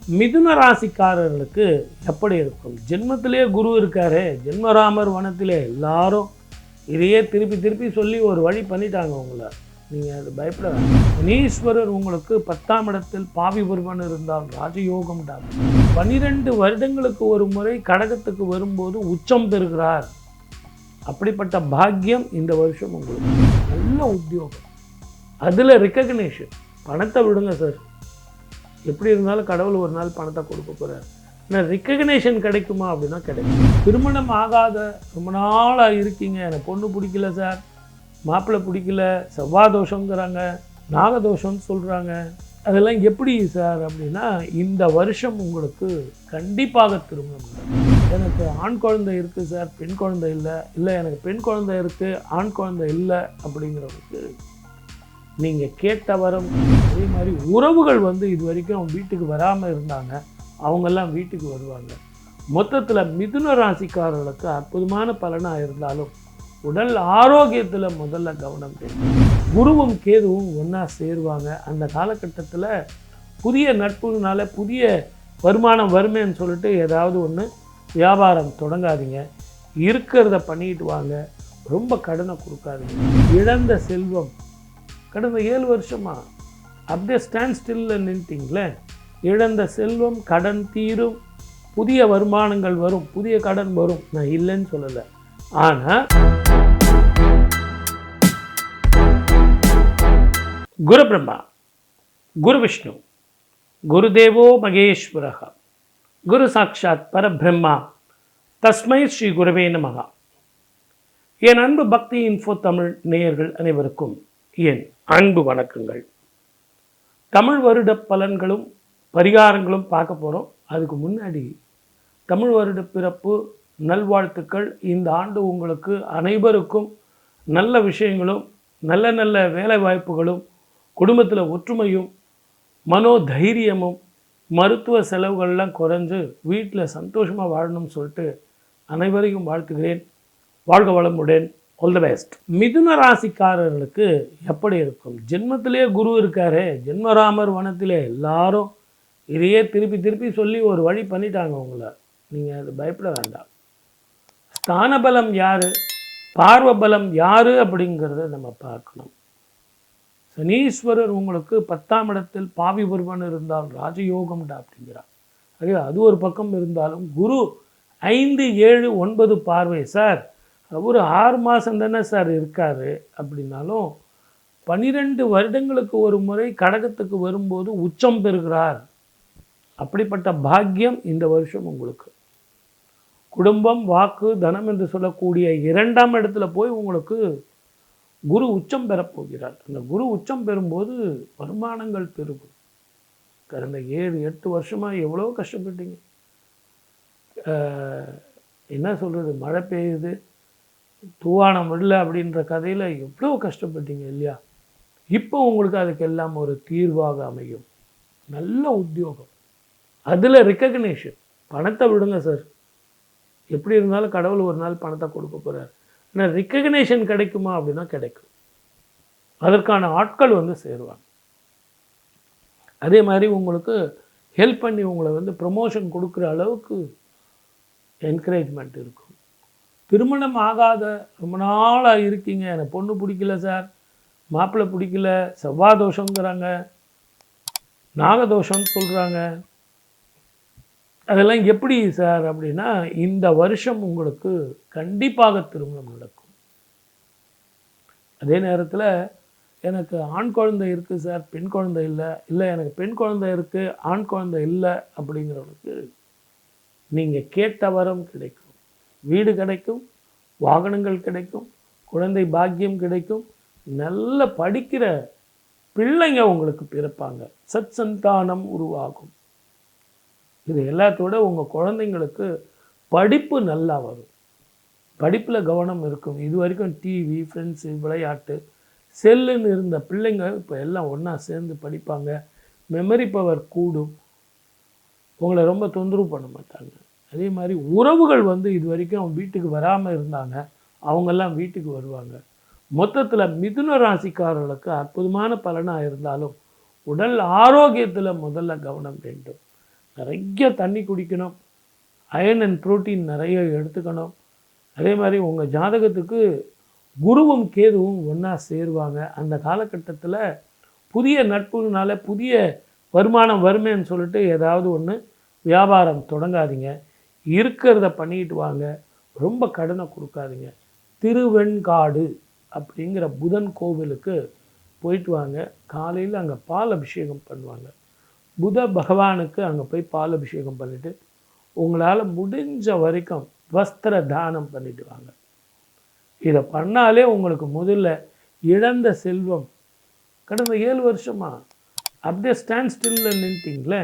மிதுன ராசிக்காரர்களுக்கு எப்படி இருக்கும்? ஜென்மத்திலே குரு இருக்காரு, ஜென்மராமர் வனத்திலே எல்லாரும் இதையே திருப்பி திருப்பி சொல்லி ஒரு வழி பண்ணிட்டாங்க உங்களை. நீங்கள் அது பயப்பட வேண்டாம். சனீஸ்வரர் உங்களுக்கு 10ஆம் இடத்தில் பாவி ஒருவன் இருந்தால் ராஜயோகம் தான். 12 வருடங்களுக்கு ஒரு முறை கடகத்துக்கு வரும்போது உச்சம் பெறுகிறார். அப்படிப்பட்ட பாக்கியம் இந்த வருஷம் உங்களுக்கு. நல்ல உத்தியோகம், அதில் ரெக்கக்னேஷன். பணத்தை விடுங்க சார், எப்படி இருந்தாலும் கடவுள் ஒரு நாள் பணத்தை கொடுக்க போகிறார். ஆனால் ரெக்கக்னேஷன் கிடைக்குமா அப்படின்னா கிடைக்கும். திருமணம் ஆகாத ரொம்ப நாளாக இருக்கீங்க, எனக்கு பொண்ணு பிடிக்கல சார், மாப்பிள்ளை பிடிக்கல, செவ்வாய் தோஷங்கிறாங்க, நாகதோஷம்னு சொல்கிறாங்க, அதெல்லாம் எப்படி சார் அப்படின்னா இந்த வருஷம் உங்களுக்கு கண்டிப்பாக திருமணம். எனக்கு ஆண் குழந்தை இருக்குது சார், பெண் குழந்தை இல்லை, இல்லை எனக்கு பெண் குழந்தை இருக்குது ஆண் குழந்தை இல்லை அப்படிங்கிறவங்களுக்கு நீங்கள் கேட்ட வரம். அதே மாதிரி உறவுகள் இது வரைக்கும் வீட்டுக்கு வராமல் இருந்தாங்க, அவங்கெல்லாம் வீட்டுக்கு வருவாங்க. மொத்தத்தில் மிதுன ராசிக்காரர்களுக்கு அற்புதமான பலனாக இருந்தாலும் உடல் ஆரோக்கியத்தில் முதல்ல கவனம் தேவை. குருவும் கேதுவும் ஒன்றா சேருவாங்க. அந்த காலகட்டத்தில் புதிய நட்புனால புதிய வருமானம் வருமேன்னு சொல்லிட்டு ஏதாவது ஒன்று வியாபாரம் தொடங்காதீங்க. இருக்கிறத பண்ணிட்டு வாங்க. ரொம்ப கடனை கொடுக்காதீங்க. இழந்த செல்வம் கடந்த 7 வருஷமாக அப்படியே ஸ்டாண்ட் ஸ்டில்ல நின்ட்டிங்களே. இழந்த செல்வம் கடன் தீரும், புதிய வருமானங்கள் வரும், புதிய கடன் வரும், நான் இல்லைன்னு சொல்லலை. ஆனால் குரு பிரம்மா, குரு விஷ்ணு, குருதேவோ மகேஸ்வரः, குரு சாட்சாத் பரபிரம்மா, தஸ்மை ஸ்ரீ குருவே நமः. என் அன்பு பக்தி இன்ஃபோ தமிழ் நேயர்கள் அனைவருக்கும் என் அன்பு வணக்கங்கள். தமிழ் வருட பலன்களும் பரிகாரங்களும் பார்க்க போகிறோம். அதுக்கு முன்னாடி தமிழ் வருட பிறப்பு நல்வாழ்த்துக்கள். இந்த ஆண்டு உங்களுக்கு அனைவருக்கும் நல்ல விஷயங்களும் நல்ல நல்ல வேலை வாய்ப்புகளும் குடும்பத்தில் ஒற்றுமையும் மனோதைரியமும் மருத்துவ செலவுகள்லாம் குறைஞ்சு வீட்டில் சந்தோஷமாக வாழணும்னு சொல்லிட்டு அனைவரையும் வாழ்த்துகிறேன். வாழ்க வளமுடன். All the best. மிதுன ராசிக்காரர்களுக்கு எப்படி இருக்கும்? ஜென்மத்திலே குரு இருக்காரு, ஜென்மராமர் வனத்திலே எல்லாரும் இதையே திருப்பி திருப்பி சொல்லி ஒரு வழி பண்ணிட்டாங்க உங்களை. நீங்கள் அது பயப்பட வேண்டாம். ஸ்தான பலம் யார், பார்வ பலம் யார் அப்படிங்கிறத நம்ம பார்க்கணும். சனீஸ்வரர் உங்களுக்கு 10ஆம் இடத்தில் பாவி ஒருவன் இருந்தால் ராஜயோகம்டா அப்படிங்கிறார். அது ஒரு பக்கம் இருந்தாலும் குரு 5, 7, 9 பார்வை சார். ஒரு 6 மாதம் தானே சார் இருக்கார். அப்படின்னாலும் 12 வருடங்களுக்கு ஒரு முறை கடகத்துக்கு வரும்போது உச்சம் பெறுகிறார். அப்படிப்பட்ட பாக்கியம் இந்த வருஷம் உங்களுக்கு. குடும்பம், வாக்கு, தனம் என்று சொல்லக்கூடிய 2ஆம் இடத்துல போய் உங்களுக்கு குரு உச்சம் பெறப்போகிறார். அந்த குரு உச்சம் பெறும்போது வருமானங்கள் பெருகும். கடந்த 7-8 வருஷமாக எவ்வளோ கஷ்டப்பட்டீங்க. என்ன சொல்கிறது, மழை பெய்யுது தூவானம் விடல அப்படின்ற கதையில் எவ்வளோ கஷ்டப்பட்டீங்க இல்லையா? இப்போ உங்களுக்கு அதுக்கெல்லாம் ஒரு தீர்வாக அமையும். நல்ல உத்தியோகம், அதில் ரெக்கக்னேஷன். பணத்தை விடுங்க சார், எப்படி இருந்தாலும் கடவுள் ஒரு நாள் பணத்தை கொடுக்க போகிறார். ஆனால் ரெக்கக்னேஷன் கிடைக்குமா அப்படின்னா கிடைக்கும். அதற்கான ஆட்கள் சேருவாங்க. அதே மாதிரி உங்களுக்கு ஹெல்ப் பண்ணி உங்களை ப்ரமோஷன் கொடுக்குற அளவுக்கு என்கரேஜ்மெண்ட் இருக்கும். திருமணம் ஆகாத ரொம்ப நாளாக இருக்கீங்க, எனக்கு பொண்ணு பிடிக்கல சார், மாப்பிள்ளை பிடிக்கல, செவ்வாய் தோஷங்கிறாங்க, நாகதோஷம்னு சொல்கிறாங்க, அதெல்லாம் எப்படி சார் அப்படின்னா இந்த வருஷம் உங்களுக்கு கண்டிப்பாக திருமணம் நடக்கும். அதே நேரத்தில் எனக்கு ஆண் குழந்தை இருக்குது சார், பெண் குழந்தை இல்லை, இல்லை எனக்கு பெண் குழந்தை இருக்குது ஆண் குழந்தை இல்லை அப்படிங்கிறவங்களுக்கு நீங்கள் கேட்ட வரம் கிடைக்கும். வீடு கிடைக்கும், வாகனங்கள் கிடைக்கும், குழந்தை பாக்கியம் கிடைக்கும், நல்ல படிக்கிற பிள்ளைங்க உங்களுக்கு பிறப்பாங்க, சத் சந்தானம் உருவாகும். இது எல்லாத்தோட உங்கள் குழந்தைங்களுக்கு படிப்பு நல்லா வரும், படிப்பில் கவனம் இருக்கும். இது வரைக்கும் டிவி, ஃப்ரெண்ட்ஸு, விளையாட்டு, செல்லுன்னு இருந்த பிள்ளைங்க இப்போ எல்லாம் ஒன்றா சேர்ந்து படிப்பாங்க. மெமரி பவர் கூடும், உங்களை ரொம்ப தொந்தரவு பண்ண மாட்டாங்க. அதே மாதிரி உறவுகள் இது வரைக்கும் வீட்டுக்கு வராமல் இருந்தாங்க, அவங்கெல்லாம் வீட்டுக்கு வருவாங்க. மொத்தத்தில் மிதுன ராசிக்காரர்களுக்கு அற்புதமான பலனாக இருந்தாலும் உடல் ஆரோக்கியத்தில் முதல்ல கவனம் வேண்டும். நிறைய தண்ணி குடிக்கணும், அயர்ன் அண்ட் புரோட்டீன் நிறைய எடுத்துக்கணும். அதே மாதிரி உங்கள் ஜாதகத்துக்கு குருவும் கேதுவும் ஒன்றா சேருவாங்க. அந்த காலகட்டத்தில் புதிய நட்புனால புதிய வருமானம் வருமேன்னு சொல்லிட்டு ஏதாவது ஒன்று வியாபாரம் தொடங்காதீங்க. இருக்கிறத பண்ணிட்டு வாங்க. ரொம்ப கடனை கொடுக்காதீங்க. திருவெண்காடு அப்படிங்கிற புதன் கோவிலுக்கு போயிட்டு வாங்க. காலையில் அங்கே பால் அபிஷேகம் பண்ணுவாங்க. புத பகவானுக்கு அங்கே போய் பால் அபிஷேகம் பண்ணிவிட்டு உங்களால் முடிஞ்ச வரைக்கும் வஸ்திர தானம் பண்ணிட்டு வாங்க. இதை பண்ணாலே உங்களுக்கு முதல்ல இழந்த செல்வம் கடந்த 7 வருஷமாக அப்படியே ஸ்டாண்ட் ஸ்டில்ல நின்ட்டிங்களே,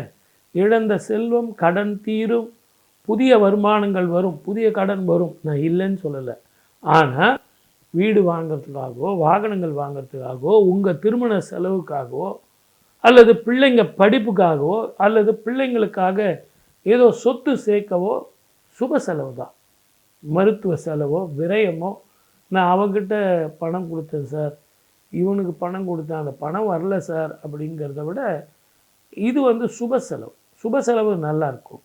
இழந்த செல்வம் கடன் தீரும், புதிய வருமானங்கள் வரும், புதிய கடன் வரும். நான் இல்லைன்னு சொல்லலை. ஆனால் வீடு வாங்கிறதுக்காகவோ வாகனங்கள் வாங்கிறதுக்காகவோ உங்கள் திருமண செலவுக்காகவோ அல்லது பிள்ளைங்க படிப்புக்காகவோ அல்லது பிள்ளைங்களுக்காக ஏதோ சொத்து சேர்க்கவோ சுப செலவு தான். மருத்துவ செலவோ விரயமோ, நான் அவங்ககிட்ட பணம் கொடுத்தேன் சார், இவனுக்கு பணம் கொடுத்தேன், அந்த பணம் வரல சார் அப்படிங்கிறத விட இது சுப செலவு. சுப செலவு நல்லாயிருக்கும்.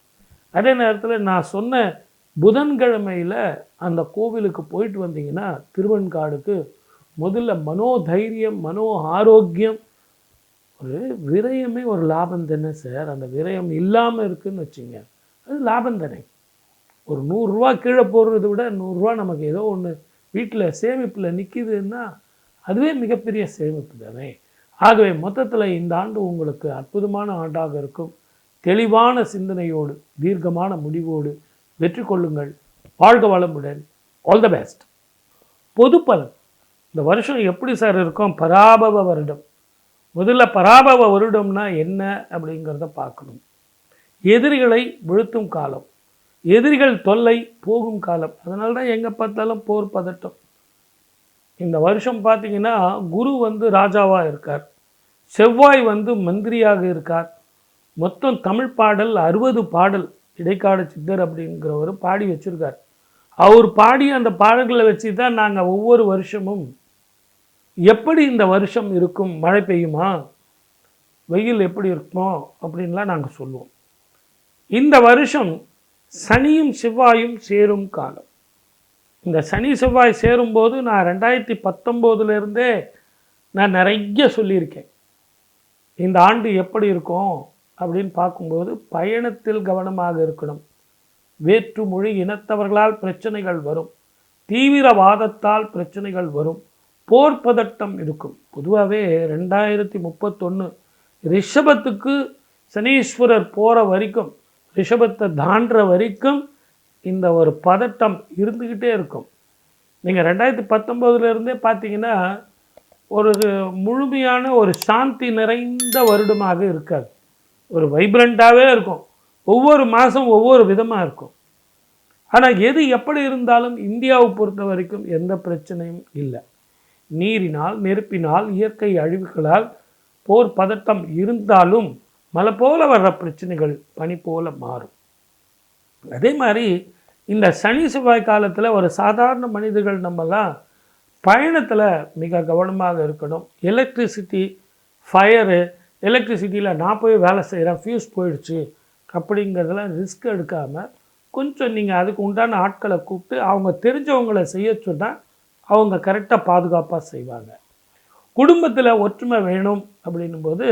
அதே நேரத்தில் நான் சொன்ன புதன்கிழமையில் அந்த கோவிலுக்கு போயிட்டு வந்தீங்கன்னா திருவெண்காடுக்கு முதல்ல மனோதைரியம், மனோ ஆரோக்கியம். ஒரு விரயமே ஒரு லாபம் தானே சார். அந்த விரயம் இல்லாமல் இருக்குதுன்னு வச்சுங்க, அது லாபம் தானே. ஒரு 100 ரூபா கீழே போடுறத விட 100 ரூபா நமக்கு ஏதோ ஒன்று வீட்டில் சேமிப்பில் நிற்கிதுன்னா அதுவே மிகப்பெரிய சேமிப்பு தானே. ஆகவே மொத்தத்தில் இந்த ஆண்டு உங்களுக்கு அற்புதமான ஆண்டாக இருக்கும். தெளிவான சிந்தனையோடு தீர்க்கமான முடிவோடு வெற்றி கொள்ளுங்கள். வாழ்க வளமுடன். All the best. பொது பலன் இந்த வருஷம் எப்படி சார் இருக்கும்? பராபவ வருடம். முதல்ல பராபவ வருடம்னா என்ன அப்படிங்கிறத பார்க்கணும். எதிரிகளை வீழ்த்தும் காலம், எதிரிகள் தொல்லை போகும் காலம். அதனால தான் எங்கே பார்த்தாலும் போர் பதட்டம். இந்த வருஷம் பார்த்தீங்கன்னா குரு ராஜாவாக இருக்கார், செவ்வாய் மந்திரியாக இருக்கார். மொத்தம் தமிழ் பாடல் 60 பாடல் இடைக்காடு சித்தர் அப்படிங்கிறவர் பாடி வச்சுருக்கார். அவர் பாடி அந்த பாடல்களை வச்சு தான் நாங்கள் ஒவ்வொரு வருஷமும் எப்படி இந்த வருஷம் இருக்கும், மழை பெய்யுமா, வெயில் எப்படி இருக்குமோ அப்படின்லாம் நாங்கள் சொல்லுவோம். இந்த வருஷம் சனியும் செவ்வாயும் சேரும் காலம். இந்த சனி செவ்வாய் சேரும்போது நான் 2019 நான் நிறைய சொல்லியிருக்கேன். இந்த ஆண்டு எப்படி இருக்கும் அப்படின்னு பார்க்கும்போது பயணத்தில் கவனமாக இருக்கணும். வேற்று மொழி இனத்தவர்களால் பிரச்சனைகள் வரும், தீவிரவாதத்தால் பிரச்சனைகள் வரும், போர் பதட்டம் இருக்கும். பொதுவாகவே 2031 ரிஷபத்துக்கு சனீஸ்வரர் போகிற வரைக்கும், ரிஷபத்தை தாண்டுற வரைக்கும் இந்த ஒரு பதட்டம் இருந்துக்கிட்டே இருக்கும். நீங்கள் 2019 பார்த்தீங்கன்னா ஒரு முழுமையான ஒரு சாந்தி நிறைந்த வருடமாக இருக்காது. ஒரு வைப்ரண்ட்டாகவே இருக்கும். ஒவ்வொரு மாதம் ஒவ்வொரு விதமாக இருக்கும். ஆனால் எது எப்படி இருந்தாலும் இந்தியாவை பொறுத்த வரைக்கும் எந்த பிரச்சனையும் இல்லை. நீரினால், நெருப்பினால், இயற்கை அழிவுகளால் போர் பதட்டம் இருந்தாலும் மழை போல வர்ற பிரச்சனைகள் பனி போல மாறும். அதே மாதிரி இந்த சனி செவ்வாய் காலத்தில் ஒரு சாதாரண மனிதர்கள் நம்மலாம் பயணத்தில் மிக கவனமாக இருக்கணும். எலக்ட்ரிசிட்டி, ஃபயரு, எலக்ட்ரிசிட்டியில் நான் போய் வேலை செய்கிறேன், ஃபியூஸ் போயிடுச்சு அப்படிங்கிறதெல்லாம் ரிஸ்க் எடுக்காமல் கொஞ்சம் நீங்கள் அதுக்கு உண்டான ஆட்களை கூப்பிட்டு அவங்க தெரிஞ்சவங்களை செய்ய சொன்னால் அவங்க கரெக்டாக பாதுகாப்பாக செய்வாங்க. குடும்பத்தில் ஒற்றுமை வேணும் அப்படின்னும்போது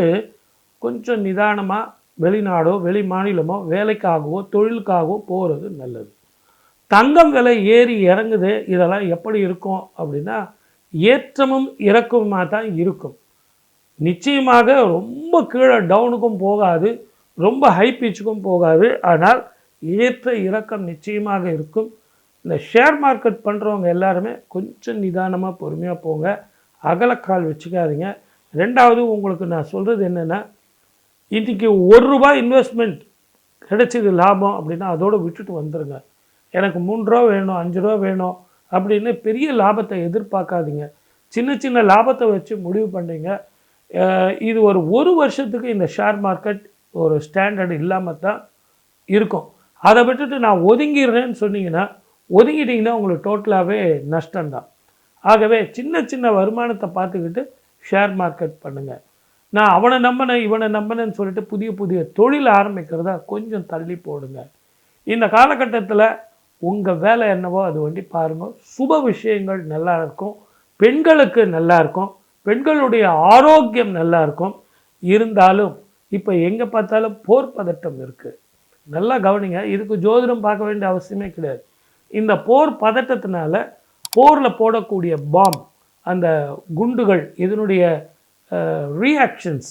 கொஞ்சம் நிதானமாக வெளிநாடோ வெளி மாநிலமோ வேலைக்காகவோ தொழிலுக்காகவோ போகிறது நல்லது. தங்கம் விலை ஏறி இறங்குது, இதெல்லாம் எப்படி இருக்கும் அப்படின்னா ஏற்றமும் இறக்கமுமாக தான் இருக்கும். நிச்சயமாக ரொம்ப கீழே டவுனுக்கும் போகாது, ரொம்ப ஹை பீச்சுக்கும் போகாது. ஆனால் ஏற்ற இறக்கம் நிச்சயமாக இருக்கும். இந்த ஷேர் மார்க்கெட் பண்ணுறவங்க எல்லாருமே கொஞ்சம் நிதானமாக பொறுமையாக போங்க, அகலக்கால் வச்சுக்காதீங்க. ரெண்டாவது உங்களுக்கு நான் சொல்கிறது என்னென்னா, இன்றைக்கி ₹1 இன்வெஸ்ட்மெண்ட் கிடைச்சது லாபம் அப்படின்னா அதோடு விட்டுட்டு வந்துடுங்க. எனக்கு ₹3 வேணும், ₹5 வேணும் அப்படின்னு பெரிய லாபத்தை எதிர்பார்க்காதீங்க. சின்ன சின்ன லாபத்தை வச்சு முடிவு பண்ணுறீங்க. இது ஒரு வருஷத்துக்கு இந்த ஷேர் மார்க்கெட் ஒரு ஸ்டாண்டர்டு இல்லாமல் தான் இருக்கும். அதை விட்டுட்டு நான் ஒதுங்கிடுறேன்னு சொன்னீங்கன்னா ஒதுங்கிட்டிங்கன்னா உங்களுக்கு டோட்டலாகவே நஷ்டம்தான். ஆகவே சின்ன சின்ன வருமானத்தை பார்த்துக்கிட்டு ஷேர் மார்க்கெட் பண்ணுங்கள். நான் அவனை நம்பினேன் இவனை நம்பினேன்னு சொல்லிட்டு புதிய புதிய தொழில் ஆரம்பிக்கிறத கொஞ்சம் தள்ளி போடுங்க. இந்த காலகட்டத்தில் உங்கள் வேலை என்னவோ அது வண்டி பாருங்கள். சுப விஷயங்கள் நல்லா இருக்கும், பெண்களுக்கு நல்லா இருக்கும், பெண்களுடைய ஆரோக்கியம் நல்லா இருக்கும். இருந்தாலும் இப்போ எங்கே பார்த்தாலும் போர் பதட்டம் இருக்குது. நல்லா கவனிங்க. இதுக்கு ஜோதிடம் பார்க்க வேண்டிய அவசியமே கிடையாது. இந்த போர் பதட்டத்தினால போரில் போடக்கூடிய பாம், அந்த குண்டுகள், இதனுடைய ரியாக்ஷன்ஸ்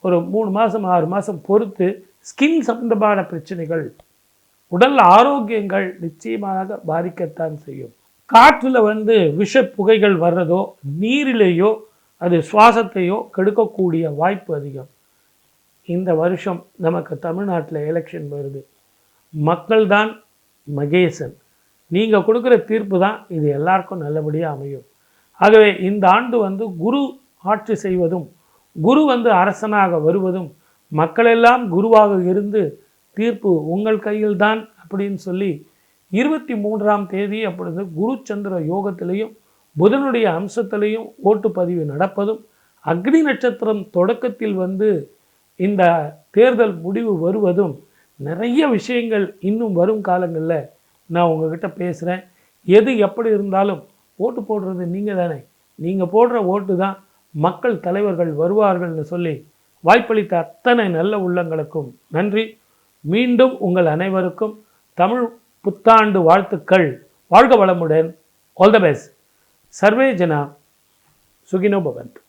ஒரு 3 மாதம் 6 மாதம் பொறுத்து ஸ்கின் சம்பந்தமான பிரச்சனைகள், உடல் ஆரோக்கியங்கள் நிச்சயமாக பாதிக்கத்தான் செய்யும். காற்றில் விஷ புகைகள் வர்றதோ நீரிலேயோ அது சுவாசத்தையோ கெடுக்கக்கூடிய வாய்ப்பு அதிகம். இந்த வருஷம் நமக்கு தமிழ்நாட்டில் எலெக்ஷன் வருது. மக்கள் தான் மகேசன். நீங்கள் கொடுக்குற தீர்ப்பு தான் இது எல்லாருக்கும் நல்லபடியாக அமையும். ஆகவே இந்த ஆண்டு குரு ஆட்சி செய்வதும், குரு அரசனாக வருவதும், மக்களெல்லாம் குருவாக இருந்து தீர்ப்பு உங்கள் கையில்தான் அப்படின்னு சொல்லி 23ஆம் தேதி அப்பொழுது குரு சந்திர யோகத்திலையும் புதனுடைய அம்சத்திலையும் ஓட்டுப்பதிவு நடப்பதும், அக்னி நட்சத்திரம் தொடக்கத்தில் இந்த தேர்தல் முடிவு வருவதும், நிறைய விஷயங்கள் இன்னும் வரும் காலங்களில் நான் உங்ககிட்ட பேசுகிறேன். எது எப்படி இருந்தாலும் ஓட்டு போடுறது நீங்கள் தானே. நீங்கள் போடுற ஓட்டு தான் மக்கள் தலைவர்கள் வருவார்கள்னு சொல்லி வாய்ப்பளித்த அத்தனை நல்ல உள்ளங்களுக்கும் நன்றி. மீண்டும் உங்கள் அனைவருக்கும் தமிழ் புத்தாண்டு வாழ்த்துக்கள். வாழ்க வளமுடன். All the best. சர்வே ஜனா சுகினோ பவந்து.